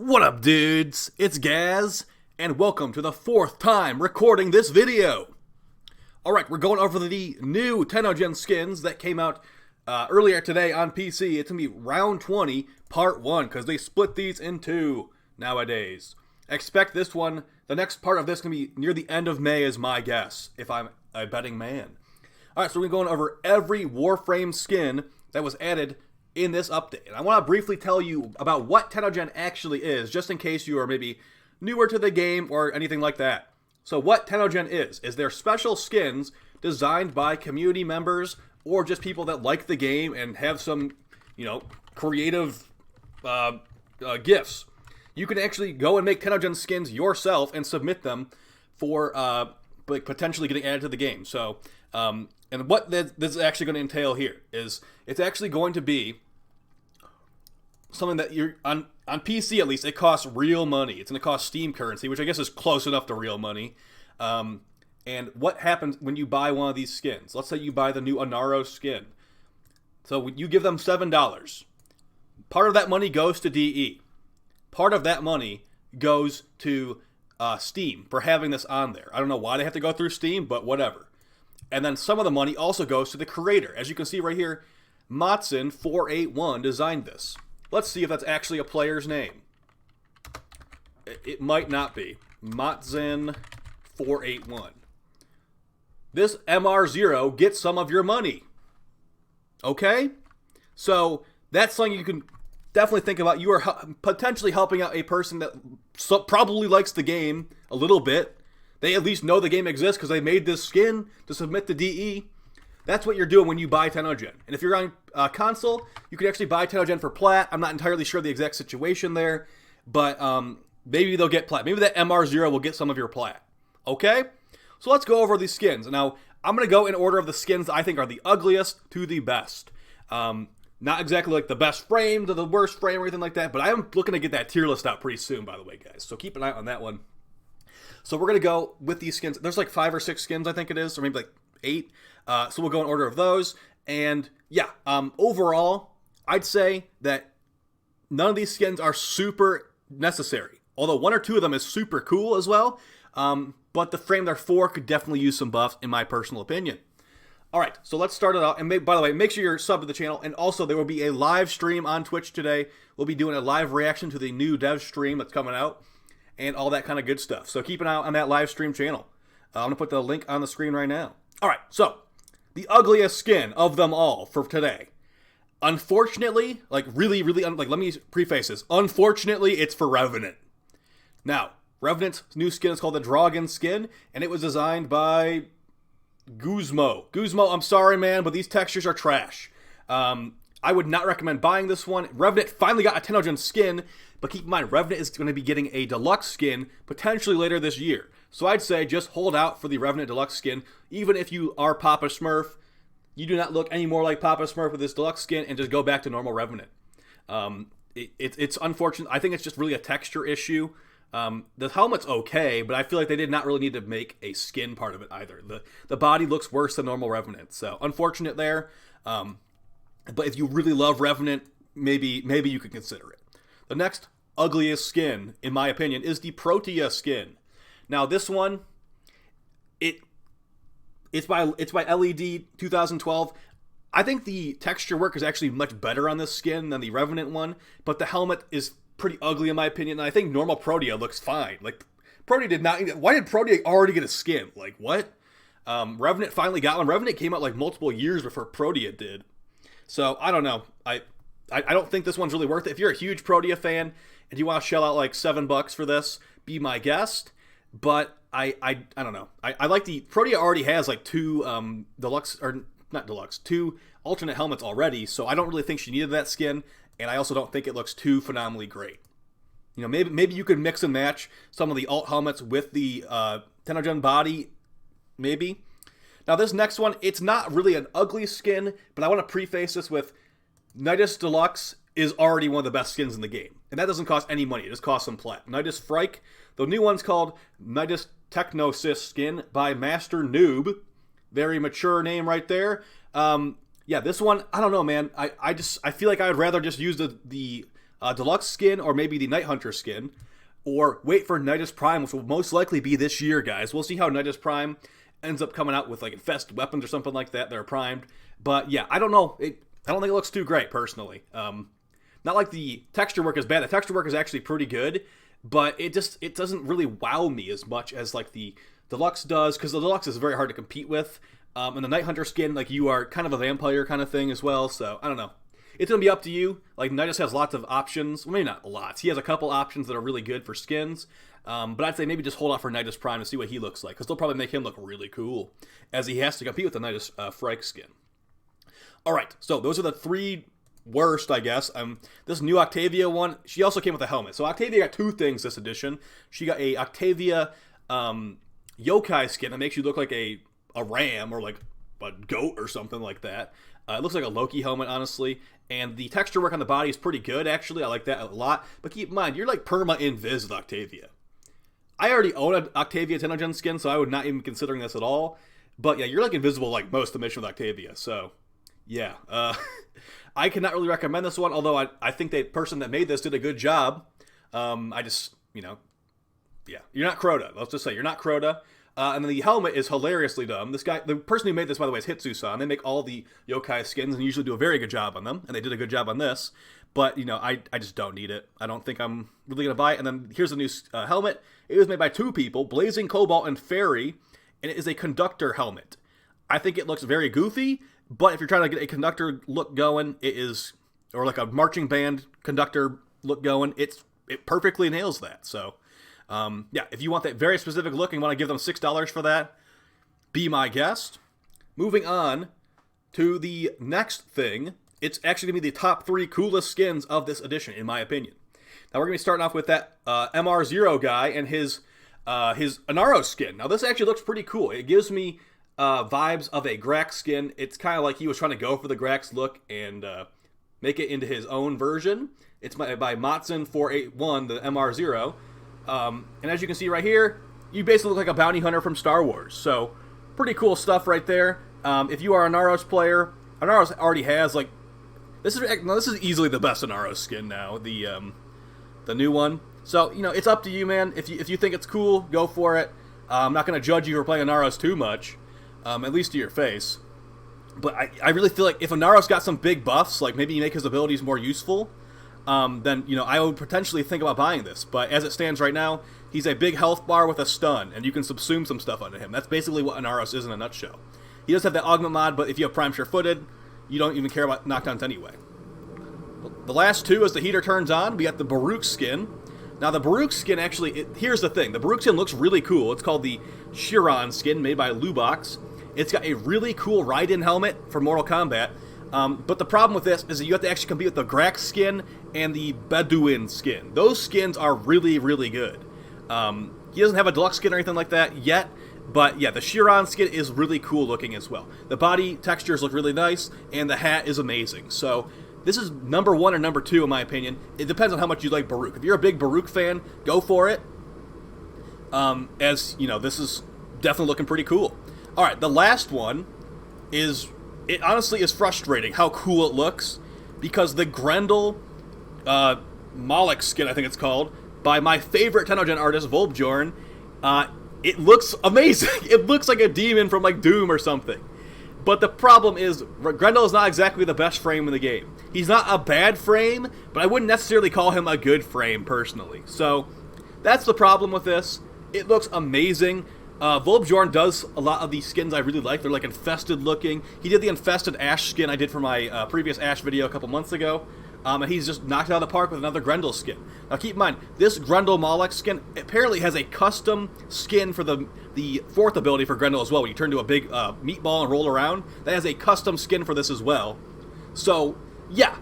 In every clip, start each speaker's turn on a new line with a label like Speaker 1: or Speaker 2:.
Speaker 1: What up, dudes? It's Gaz, and welcome to the fourth time recording this video. Alright, we're going over the new Tennogen skins that came out earlier today on PC. It's going to be round 20, part 1, because they split these in two nowadays. Expect this one, the next part of this, going to be near the end of May is my guess, if I'm a betting man. Alright, so we're going over every Warframe skin that was added in this update. And I want to briefly tell you about what Tennogen actually is, just in case you are maybe newer to the game or anything like that. So what Tennogen is they're special skins designed by community members or just people that like the game and have some, creative gifts. You can actually go and make Tennogen skins yourself and submit them for potentially getting added to the game. So, and what this is actually going to entail here is it's actually going to be something that you're on PC, at least, it costs real money. It's going to cost Steam currency, which I guess is close enough to real money. And what happens when you buy one of these skins? Let's say you buy the new Inaro skin. So you give them $7. Part of that money goes to DE. Part of that money goes to Steam for having this on there. I don't know why they have to go through Steam, but whatever. And then some of the money also goes to the creator. As you can see right here, Matson481 designed this. Let's see if that's actually a player's name. It might not be. Matson481. This MR0 gets some of your money. Okay? So that's something you can definitely think about. You are potentially helping out a person that probably likes the game a little bit. They at least know the game exists because they made this skin to submit to DE. That's what you're doing when you buy Tennogen. And if you're on console, you can actually buy Tennogen for plat. I'm not entirely sure the exact situation there, but maybe they'll get plat. Maybe that MR0 will get some of your plat. Okay? So let's go over these skins. Now, I'm going to go in order of the skins that I think are the ugliest to the best. Not exactly like the best frame to the worst frame or anything like that, but I am looking to get that tier list out pretty soon, by the way, guys. So keep an eye on that one. So we're going to go with these skins. There's like 5 or 6 skins, I think it is, or maybe like 8. So we'll go in order of those. And yeah, overall, I'd say that none of these skins are super necessary. Although 1 or 2 of them is super cool as well. But the frame they're for could definitely use some buffs, in my personal opinion. Alright, so let's start it out. And by the way, make sure you're subbed to the channel. And also, there will be a live stream on Twitch today. We'll be doing a live reaction to the new dev stream that's coming out. And all that kind of good stuff. So keep an eye on that live stream channel. I'm going to put the link on the screen right now. Alright, so the ugliest skin of them all for today. Unfortunately, let me preface this. Unfortunately, it's for Revenant. Now, Revenant's new skin is called the Dragon skin, and it was designed by Guzmo. Guzmo, I'm sorry, man, but these textures are trash. I would not recommend buying this one. Revenant finally got a Tennogen skin, but keep in mind, Revenant is going to be getting a deluxe skin potentially later this year. So I'd say just hold out for the Revenant deluxe skin. Even if you are Papa Smurf, you do not look any more like Papa Smurf with this deluxe skin, and just go back to normal Revenant. It's unfortunate. I think it's just really a texture issue. The helmet's okay, but I feel like they did not really need to make a skin part of it either. The body looks worse than normal Revenant, so unfortunate there. But if you really love Revenant, maybe you could consider it. The next ugliest skin, in my opinion, is the Protea skin. Now this one, it's by LED 2012. I think the texture work is actually much better on this skin than the Revenant one, but the helmet is pretty ugly in my opinion. And I think normal Protea looks fine. Like Protea did not. Why did Protea already get a skin? Like what? Revenant finally got one. Revenant came out like multiple years before Protea did. So I don't know. I don't think this one's really worth it. If you're a huge Protea fan and you want to shell out like $7 for this, be my guest. But I don't know. I like the Protea already has like 2 deluxe, or not deluxe, 2 alternate helmets already. So I don't really think she needed that skin, and I also don't think it looks too phenomenally great. Maybe you could mix and match some of the alt helmets with the Tennogen body, maybe. Now this next one, it's not really an ugly skin, but I want to preface this with Nidus Deluxe is already one of the best skins in the game. And that doesn't cost any money, it just costs some plat. Nidus Frike, the new one's called Nidus Technosis skin by Master Noob. Very mature name right there. Yeah, this one, I don't know, man. I feel like I would rather just use the deluxe skin or maybe the Night Hunter skin, or wait for Nidus Prime, which will most likely be this year, guys. We'll see how Nidus Prime ends up coming out with like infested weapons or something like that are primed. But yeah, I don't know. I don't think it looks too great personally. Not like the texture work is bad. The texture work is actually pretty good, but it doesn't really wow me as much as like the deluxe does, because the deluxe is very hard to compete with. And the Night Hunter skin, like, you are kind of a vampire kind of thing as well. So I don't know. It's going to be up to you. Like, Nidus has lots of options. Well, maybe not lots. He has a couple options that are really good for skins. But I'd say maybe just hold out for Nidus Prime to see what he looks like, because they'll probably make him look really cool, as he has to compete with the Nidus Frike skin. Alright, so those are the 3 worst, I guess. This new Octavia one, she also came with a helmet. So Octavia got 2 things this edition. She got a Octavia yokai skin that makes you look like a ram or like a goat or something like that. It looks like a Loki helmet, honestly. And the texture work on the body is pretty good, actually. I like that a lot. But keep in mind, you're like perma-invis with Octavia. I already own an Octavia Tennogen skin, so I would not even considering this at all. But yeah, you're like invisible like most of the mission with Octavia. So yeah, I cannot really recommend this one, although I think the person that made this did a good job. I just, yeah, you're not Crota. Let's just say you're not Crota. And then the helmet is hilariously dumb. The person who made this, by the way, is Hitsu-san. They make all the yokai skins and usually do a very good job on them, and they did a good job on this. But, I just don't need it. I don't think I'm really going to buy it. And then here's the new helmet. It was made by 2 people, Blazing Cobalt and Fairy, and it is a Conductor Helmet. I think it looks very goofy, but if you're trying to get a Conductor look going, it is, or like a marching band Conductor look going, it perfectly nails that. So, yeah, if you want that very specific look and want to give them $6 for that, be my guest. Moving on to the next thing. It's actually going to be the top 3 coolest skins of this edition, in my opinion. Now, we're going to be starting off with that MR0 guy and his Inaro skin. Now, this actually looks pretty cool. It gives me vibes of a Grax skin. It's kind of like he was trying to go for the Grax look and make it into his own version. It's by Matson481, the MR0. And as you can see right here, you basically look like a bounty hunter from Star Wars. So, pretty cool stuff right there. If you are a Inaros player, Inaros already has, like, this is easily the best Inaro skin now, the new one. So, it's up to you, man. If you think it's cool, go for it. I'm not going to judge you for playing Inaros too much, at least to your face. But I really feel like if Inaros got some big buffs, like maybe you make his abilities more useful, then, I would potentially think about buying this. But as it stands right now, he's a big health bar with a stun, and you can subsume some stuff onto him. That's basically what Inaros is in a nutshell. He does have that augment mod, but if you have Prime Sure-Footed, you don't even care about knockdowns anyway. The last 2, as the heater turns on, we got the Baruch skin. Now, the Baruch skin actually, here's the thing. The Baruch skin looks really cool. It's called the Chiron skin, made by Lubox. It's got a really cool ride-in helmet for Mortal Kombat. But the problem with this is that you have to actually compete with the Grax skin and the Bedouin skin. Those skins are really, really good. He doesn't have a deluxe skin or anything like that yet, but yeah, the Chiron skin is really cool looking as well. The body textures look really nice, and the hat is amazing. So this is number 1 or number 2 in my opinion. It depends on how much you like Baruch. If you're a big Baruch fan, go for it. As you know, this is definitely looking pretty cool. All right, the last one is, it honestly is frustrating how cool it looks, because the Grendel Moloch skin, I think it's called, by my favorite Tennogen artist, Volbjorn, it looks amazing. It looks like a demon from like Doom or something. But the problem is, Grendel is not exactly the best frame in the game. He's not a bad frame, but I wouldn't necessarily call him a good frame, personally. So, that's the problem with this. It looks amazing. Volbjorn does a lot of these skins I really like. They're like infested looking. He did the infested Ash skin I did for my previous Ash video a couple months ago. And he's just knocked it out of the park with another Grendel skin. Now keep in mind, this Grendel Moloch skin apparently has a custom skin for the 4th ability for Grendel as well. When you turn to a big meatball and roll around, that has a custom skin for this as well. So, yeah.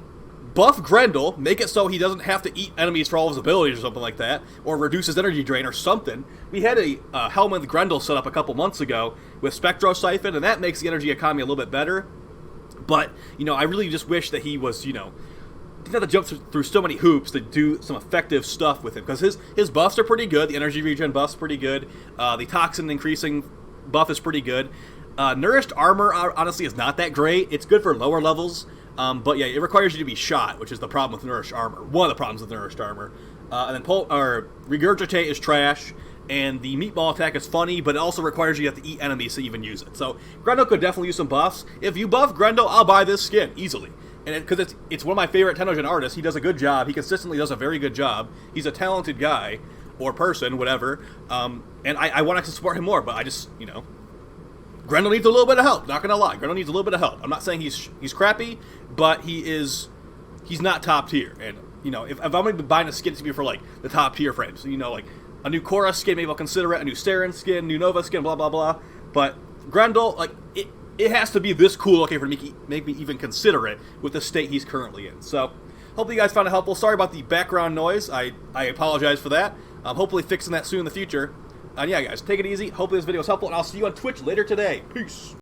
Speaker 1: Buff Grendel, make it so he doesn't have to eat enemies for all his abilities or something like that, or reduce his energy drain or something. We had a helmet with Grendel set up a couple months ago with Spectro Siphon, and that makes the energy economy a little bit better. But, I really just wish that he was, didn't have to jump through so many hoops to do some effective stuff with him, because his buffs are pretty good. The energy regen buff's pretty good. The toxin increasing buff is pretty good. Nourished armor, honestly, is not that great. It's good for lower levels. But yeah, it requires you to be shot, which is the problem with nourished armor. One of the problems with nourished armor. And then regurgitate is trash, and the meatball attack is funny, but it also requires you to eat enemies to even use it. So Grendel could definitely use some buffs. If you buff Grendel, I'll buy this skin easily. And because it's one of my favorite Tennogen artists, he does a good job. He consistently does a very good job. He's a talented guy, or person, whatever. And I want to support him more, but I just, Grendel needs a little bit of help. Not gonna lie, Grendel needs a little bit of help. I'm not saying he's crappy, but he's not top tier. And if I'm gonna be buying a skin, it's gonna be for like the top tier frames. So, like a new Korra skin, maybe I'll consider it. A new Saren skin, new Nova skin, blah blah blah. But Grendel, like it has to be this cool looking for make me even consider it with the state he's currently in. So hopefully you guys found it helpful. Sorry about the background noise. I apologize for that. Hopefully fixing that soon in the future. And yeah, guys, take it easy. Hopefully this video was helpful, and I'll see you on Twitch later today. Peace.